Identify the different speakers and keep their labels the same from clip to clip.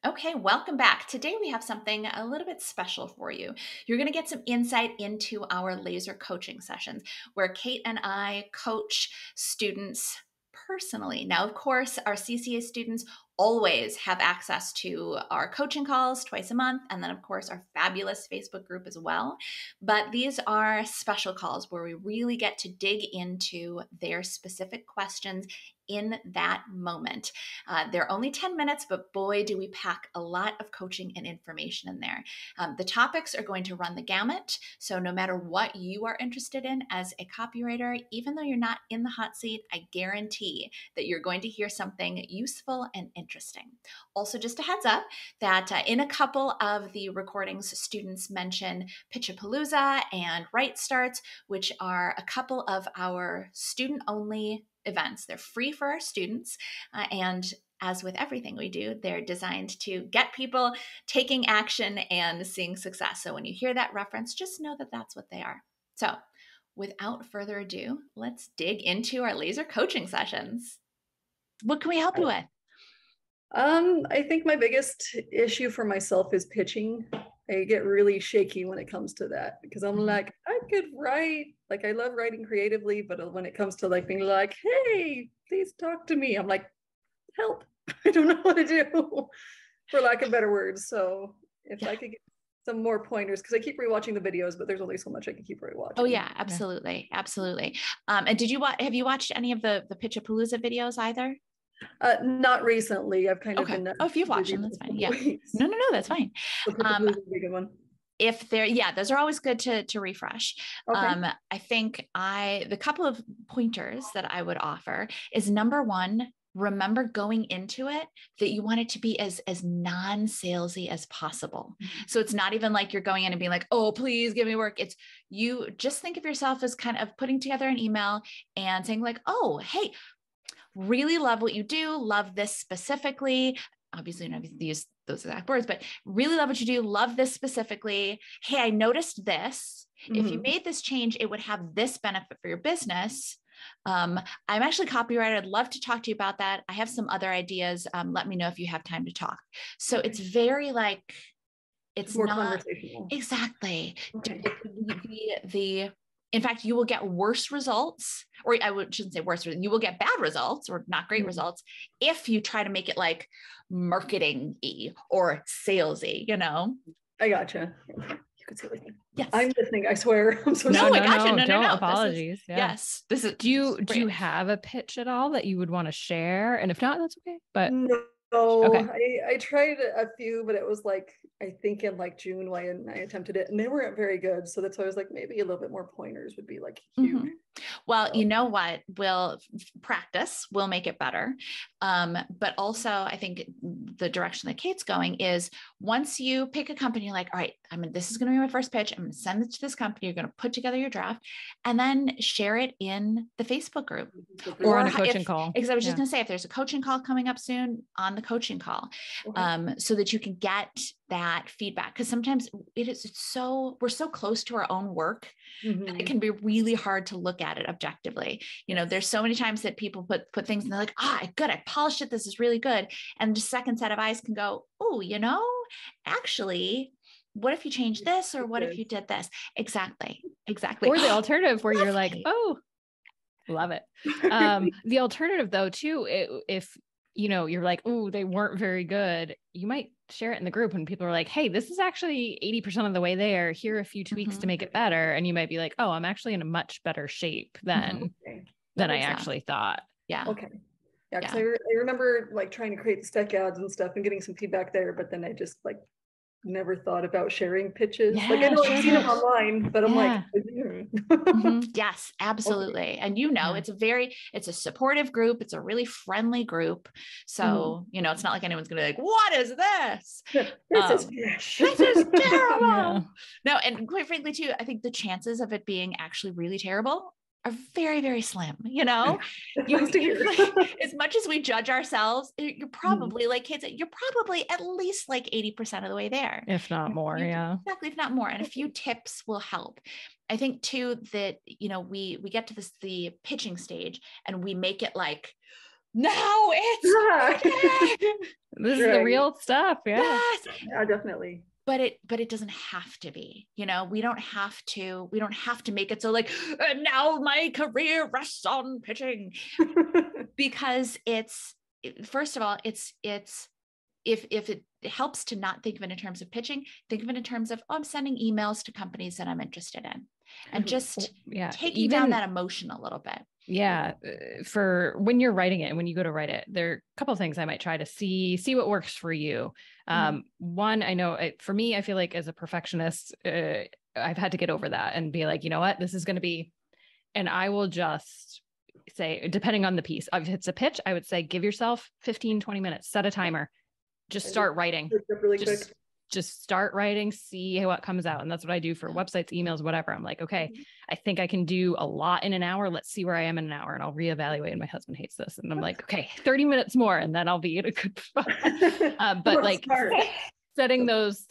Speaker 1: Okay, welcome back. Today we have something a little bit special for you. You're going to get some insight into our laser coaching sessions where Kate and I coach students personally. Now, of course, our CCA students always have access to our coaching calls twice a month, and then, of course, our fabulous Facebook group as well. But these are special calls where we really get to dig into their specific questions in that moment. They're only 10 minutes, but boy, do we pack a lot of coaching and information in there. The topics are going to run the gamut. So no matter what you are interested in as a copywriter, even though you're not in the hot seat, I guarantee that you're going to hear something useful and interesting. Also, just a heads up that in a couple of the recordings, students mention Pitchapalooza and Right Starts, which are a couple of our student-only events. They're free for our students. And as with everything we do, they're designed to get people taking action and seeing success. So when you hear that reference, just know that that's what they are. So without further ado, let's dig into our laser coaching sessions. What can we help you with?
Speaker 2: I think my biggest issue for myself is pitching. I get really shaky when it comes to that because I'm like, I could write, like I love writing creatively, but when it comes to like being like, hey, please talk to me, I'm like, help. I don't know what to do, for lack of better words. So if I could get some more pointers, because I keep rewatching the videos, but there's only so much I can keep rewatching.
Speaker 1: Oh yeah, absolutely. Absolutely. And have you watched any of the Pitchapalooza videos either?
Speaker 2: Not recently. I've kind of been.
Speaker 1: Oh, if you've watched them, that's fine. Yeah. No, that's fine. If they're, those are always good to refresh.
Speaker 2: Okay.
Speaker 1: I think the couple of pointers that I would offer is number one, remember going into it that you want it to be as non-salesy as possible. So it's not even like you're going in and being like, oh, please give me work. It's you just think of yourself as kind of putting together an email and saying like, oh, hey, really love what you do. Love this specifically. Obviously, you're not going to use those exact words, but really love what you do. Love this specifically. Hey, I noticed this. If you made this change, it would have this benefit for your business. I'm actually a copywriter. I'd love to talk to you about that. I have some other ideas. Let me know if you have time to talk. So it's very like, it's
Speaker 2: more
Speaker 1: not
Speaker 2: conversational.
Speaker 1: Exactly. Okay. In fact, you will get worse results, or shouldn't say worse, you will get bad results or not great results if you try to make it like marketing-y or salesy,
Speaker 2: I gotcha. You could say like,
Speaker 1: yes.
Speaker 2: I'm listening, I swear. I'm so
Speaker 1: sorry.
Speaker 3: No, apologies.
Speaker 1: Yes.
Speaker 3: This is, do you have a pitch at all that you would want to share? And if not, that's okay. But
Speaker 2: no. Okay. I tried a few, but it was like, I think in like June when I attempted it and they weren't very good. So that's why I was like, maybe a little bit more pointers would be like huge.
Speaker 1: Well, you know what? We'll practice, we'll make it better. But also I think the direction that Kate's going is once you pick a company, you're like, all right, this is going to be my first pitch. I'm going to send it to this company. You're going to put together your draft and then share it in the Facebook group
Speaker 3: or on a coaching call.
Speaker 1: Because I was just going to say, if there's a coaching call coming up soon, on the coaching call, so that you can get that feedback. Because sometimes we're so close to our own work that it can be really hard to look at it objectively. There's so many times that people put things and they're like, good, I polished it. This is really good. And the second set of eyes can go, oh, actually, what if you change this? Or what if you did this? Exactly. Or
Speaker 3: the alternative where you're like, oh, love it. The alternative though, too, if you're like, oh, they weren't very good, you might share it in the group and people are like, hey, this is actually 80% of the way there. Here are a few tweaks to make it better. And you might be like, oh, I'm actually in a much better shape than I actually thought.
Speaker 1: Yeah.
Speaker 2: Okay. Yeah. Cause I remember like trying to create the spec ads and stuff and getting some feedback there, but then I just like never thought about sharing pitches. Like I know I've seen them online, but I'm like,
Speaker 1: yes, absolutely. And it's a supportive group. It's a really friendly group. So, it's not like anyone's going to be like, what is this? This is terrible. No. And quite frankly too, I think the chances of it being actually really terrible are very, very slim. As much as we judge ourselves, you're probably like Kate said, you're probably at least like 80% of the way there.
Speaker 3: If not more.
Speaker 1: Exactly. If not more. And a few tips will help. I think too, that, we get to the pitching stage and we make it like no, it's
Speaker 3: this is the real stuff. Yeah.
Speaker 1: yes.
Speaker 2: Yeah, definitely.
Speaker 1: But it doesn't have to be, we don't have to make it so like, and now my career rests on pitching, because first of all, it's if it helps to not think of it in terms of pitching, think of it in terms of, I'm sending emails to companies that I'm interested in, and just taking down that emotion a little bit.
Speaker 3: Yeah. For when you're writing it and when you go to write it, there are a couple of things I might try to see what works for you. One, I know for me, I feel like as a perfectionist, I've had to get over that and be like, you know what, this is going to be, and I will just say, depending on the piece, if it's a pitch, I would say, give yourself 15, 20 minutes, set a timer, just start writing.
Speaker 2: Really quick.
Speaker 3: Just start writing, see what comes out. And that's what I do for websites, emails, whatever. I'm like, okay, I think I can do a lot in an hour. Let's see where I am in an hour, and I'll reevaluate. And my husband hates this. And I'm like, okay, 30 minutes more, and then I'll be in a good spot. But like setting those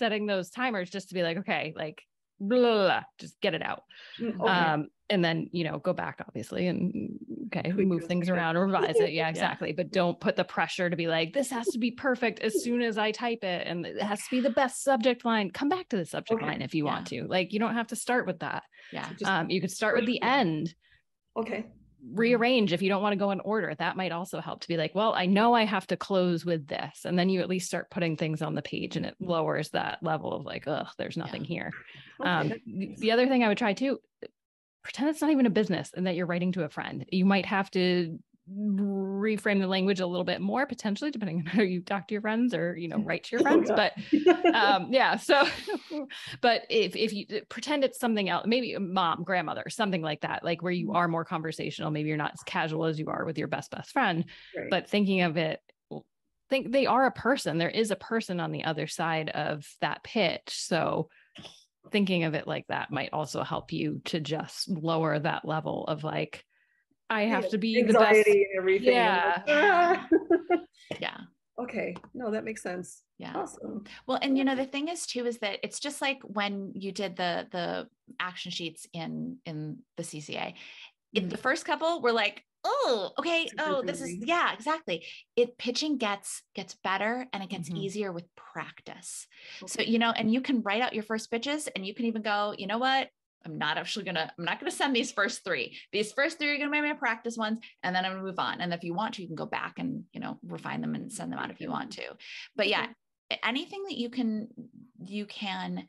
Speaker 3: timers just to be like, okay, like blah, blah, blah, just get it out.
Speaker 2: Okay.
Speaker 3: And then, go back obviously and move things around or revise it. Yeah, exactly. Yeah. But don't put the pressure to be like, this has to be perfect as soon as I type it. And it has to be the best subject line. Come back to the subject line if you want to. Like, you don't have to start with that.
Speaker 1: Yeah.
Speaker 3: You could start with the end.
Speaker 2: Okay.
Speaker 3: Rearrange if you don't want to go in order. That might also help to be like, well, I know I have to close with this. And then you at least start putting things on the page, and it lowers that level of like, oh, there's nothing here. Okay. The other thing I would try too, pretend it's not even a business and that you're writing to a friend. You might have to reframe the language a little bit more, potentially, depending on how you talk to your friends or, write to your friends. But so, but if you pretend it's something else, maybe a mom, grandmother, something like that, like where you are more conversational, maybe you're not as casual as you are with your best friend, but thinking of it, think they are a person. There is a person on the other side of that pitch. So thinking of it like that might also help you to just lower that level of like, I have to be the best.
Speaker 2: And everything.
Speaker 3: Yeah.
Speaker 1: Yeah.
Speaker 2: Okay. No, that makes sense.
Speaker 1: Yeah.
Speaker 2: Awesome.
Speaker 1: Well, and the thing is too, is that it's just like when you did the action sheets in the CCA, the first couple were like, oh, okay. Oh, this is, yeah, exactly. Pitching gets better, and it gets easier with practice. Okay. So, and you can write out your first pitches, and you can even go, you know what? I'm not going to send these first three. These first three are going to be my practice ones, and then I'm going to move on. And if you want to, you can go back and, refine them and send them out if you want to. But yeah, anything that you can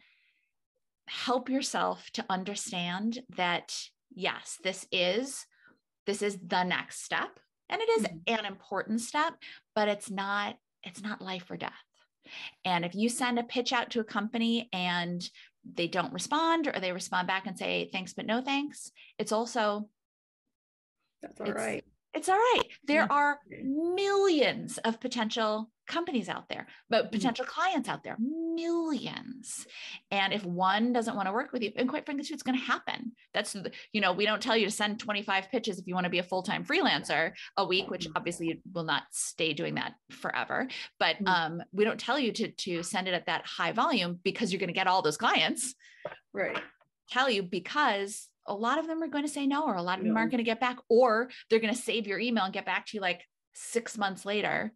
Speaker 1: help yourself to understand that, yes, this is the next step, and it is an important step, but it's not life or death. And if you send a pitch out to a company and they don't respond, or they respond back and say, thanks, but no thanks, that's all right. It's all right. There are millions of potential companies out there, but potential clients out there, millions. And if one doesn't want to work with you, and quite frankly, it's going to happen. That's, we don't tell you to send 25 pitches if you want to be a full-time freelancer a week, which obviously you will not stay doing that forever. But we don't tell you to send it at that high volume because you're going to get all those clients.
Speaker 2: Right.
Speaker 1: Tell you because a lot of them are going to say no, or a lot of them aren't going to get back, or they're going to save your email and get back to you like 6 months later.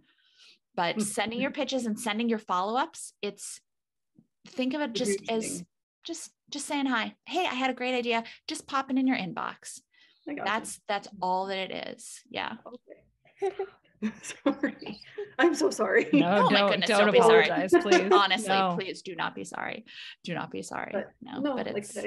Speaker 1: But sending your pitches and sending your follow-ups, think of it just as just saying hi. Hey, I had a great idea. Just pop it in your inbox. That's all that it is. Yeah.
Speaker 2: Okay. Sorry. I'm so sorry.
Speaker 3: No,
Speaker 1: my goodness,
Speaker 3: don't
Speaker 1: be
Speaker 3: apologize,
Speaker 1: sorry.
Speaker 3: Please.
Speaker 1: Honestly, please do not be sorry. Do not be sorry.
Speaker 2: But it's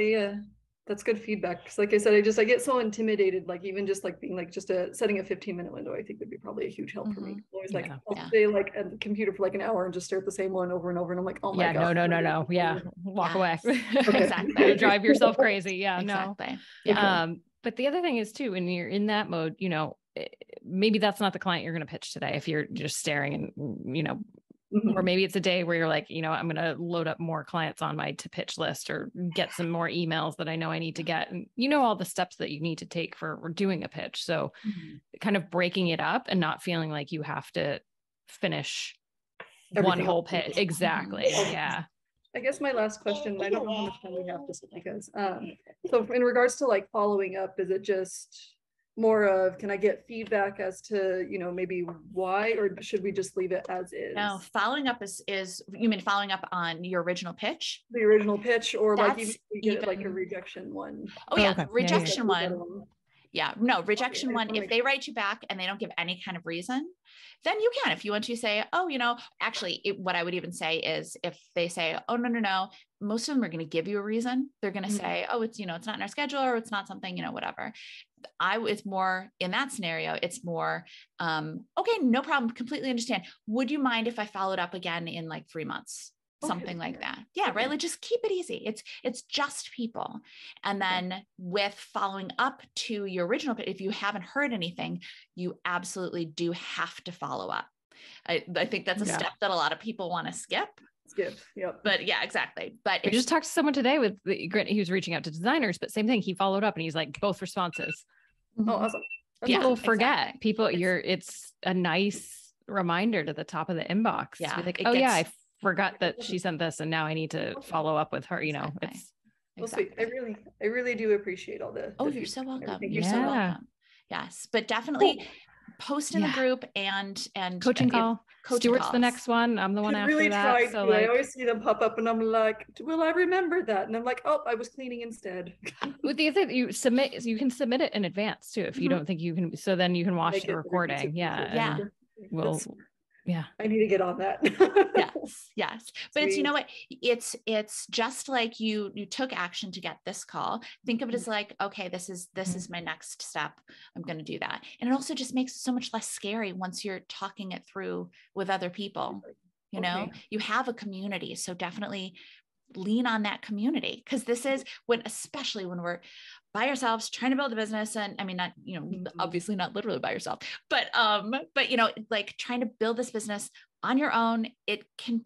Speaker 2: that's good feedback. Because like I said, I get so intimidated, like even just like being like setting a 15-minute window, I think would be probably a huge help for me. Always I'll stay like at the computer for like an hour and just stare at the same one over and over. And I'm like, oh my God.
Speaker 3: No. Yeah. Walk away.
Speaker 1: Exactly.
Speaker 3: Drive yourself crazy. Yeah.
Speaker 1: Exactly.
Speaker 3: No. Yeah. But the other thing is too, when you're in that mode, maybe that's not the client you're going to pitch today. If you're just staring and, or maybe it's a day where you're like, I'm going to load up more clients on my to pitch list, or get some more emails that I know I need to get. And all the steps that you need to take for doing a pitch. So kind of breaking it up and not feeling like you have to finish one whole pitch. Exactly. Yeah.
Speaker 2: I guess my last question, I don't know how much time we have, just because, so in regards to like following up, is it just more of, can I get feedback as to, you know, maybe why, or should we just leave it as is?
Speaker 1: No, following up is you mean following up on your original pitch?
Speaker 2: The original pitch, or like
Speaker 1: That's
Speaker 2: you get like a rejection one.
Speaker 1: Oh yeah,
Speaker 3: okay.
Speaker 1: rejection
Speaker 2: Yeah.
Speaker 1: one. Yeah, no, rejection one, if they write you back and they don't give any kind of reason, then you can, if you want to say, oh, you know, actually what I would even say is if they say, oh, no, most of them are going to give you a reason. They're going to say, oh, it's, you know, it's not in our schedule, or it's not something, you know, whatever. It's more in that scenario, it's more, okay, no problem. Completely understand. Would you mind if I followed up again in like 3 months? Something like that. Yeah. Right. Like just keep it easy. It's just people. And then with following up to your original, if you haven't heard anything, you absolutely do have to follow up. I think that's a step that a lot of people want to skip.
Speaker 2: Yep.
Speaker 1: But yeah, exactly. But
Speaker 3: we just talked to someone today with he was reaching out to designers, but same thing. He followed up and he's like, both responses.
Speaker 2: Oh, awesome.
Speaker 3: People forget. It's a nice reminder to the top of the inbox. Yeah. To be like, I forgot that she sent this and now I need to follow up with her. You know, it's
Speaker 2: sweet. I really do appreciate all the
Speaker 1: you're so welcome. You're so welcome. Yes, but definitely post in the group and
Speaker 3: coaching call. Stuart's the next one. I'm the one after
Speaker 2: really
Speaker 3: that.
Speaker 2: So I always see them pop up and I'm like, will I remember that? And I'm like, oh, I was cleaning instead.
Speaker 3: With the other, you can submit it in advance too if you don't think you can. So then you can watch the recording. Yeah.
Speaker 2: I need to get on that.
Speaker 1: Yes. But it's, you know what, it's just like you took action to get this call. Think of it as like, okay, this is my next step. I'm going to do that. And it also just makes it so much less scary once you're talking it through with other people. You know, you have a community. So definitely lean on that community. Cause this is especially when we're by ourselves trying to build a business. And I mean, not, you know, obviously not literally by yourself, but you know, like trying to build this business on your own, it can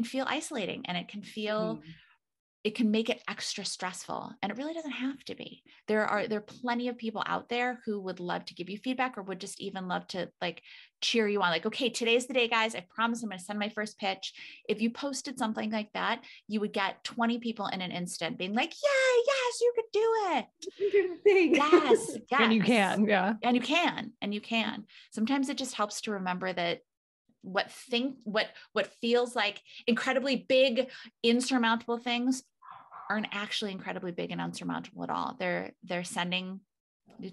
Speaker 1: feel isolating, and it can make it extra stressful, and it really doesn't have to be. There are plenty of people out there who would love to give you feedback, or would just even love to like cheer you on. Like, okay, today's the day, guys. I promise I'm going to send my first pitch. If you posted something like that, you would get 20 people in an instant being like, yeah, yes, you could do it.
Speaker 2: You do the thing.
Speaker 1: Yes.
Speaker 3: And you can. Yeah.
Speaker 1: And you can. Sometimes it just helps to remember that what feels like incredibly big, insurmountable things aren't actually incredibly big and unsurmountable at all. They're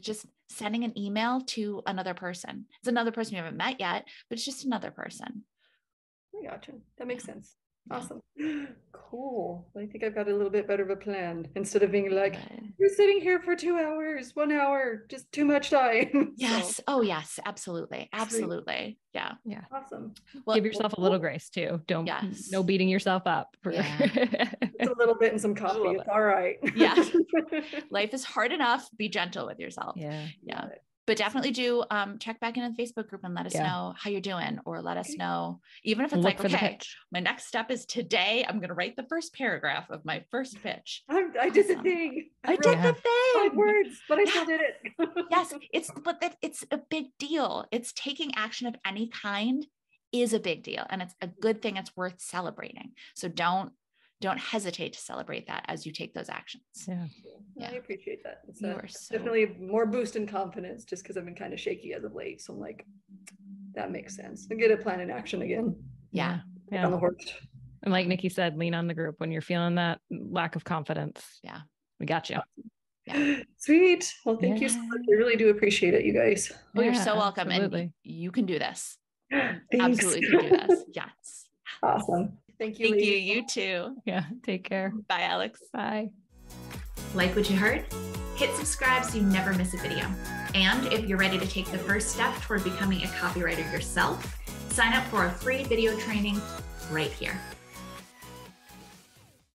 Speaker 1: just sending an email to another person. It's another person you haven't met yet, but it's just another person.
Speaker 2: I gotcha. That makes sense. Awesome. Cool. I think I've got a little bit better of a plan, instead of being like, you're sitting here for 2 hours, 1 hour, just too much time.
Speaker 1: Yes. Oh yes, absolutely. Absolutely. Yeah.
Speaker 3: Yeah.
Speaker 2: Awesome.
Speaker 3: Well, give yourself a little grace too. No beating yourself up.
Speaker 2: It's a little bit and some coffee. It's all right.
Speaker 1: Yeah. Life is hard enough. Be gentle with yourself.
Speaker 3: Yeah.
Speaker 1: Yeah. But definitely do check back in the Facebook group and let us know how you're doing, or let us know, even if it's like, okay, my next step is today, I'm going to write the first paragraph of my first pitch.
Speaker 2: I did the thing.
Speaker 1: I did the thing.
Speaker 2: 5 words, but I still did it.
Speaker 1: Yes. It's a big deal. It's taking action of any kind is a big deal, and it's a good thing. It's worth celebrating. So don't hesitate to celebrate that as you take those actions.
Speaker 2: I appreciate that. It's definitely more boost in confidence, just because I've been kind of shaky as of late. So I'm like, that makes sense. And get a plan in action again.
Speaker 1: Yeah.
Speaker 2: On the horse.
Speaker 3: And like Nicki said, lean on the group when you're feeling that lack of confidence.
Speaker 1: Yeah.
Speaker 3: We got you.
Speaker 1: Yeah.
Speaker 2: Sweet. Well, thank you so much. I really do appreciate it, you guys.
Speaker 1: Oh, you're so welcome. Absolutely. And you can do this.
Speaker 2: Thanks.
Speaker 1: Absolutely can do this. Yes.
Speaker 2: Awesome. Thank you.
Speaker 1: Thank you. You too.
Speaker 3: Yeah. Take care.
Speaker 1: Bye, Alex.
Speaker 3: Bye.
Speaker 1: Like what you heard? Hit subscribe so you never miss a video. And if you're ready to take the first step toward becoming a copywriter yourself, sign up for a free video training right here.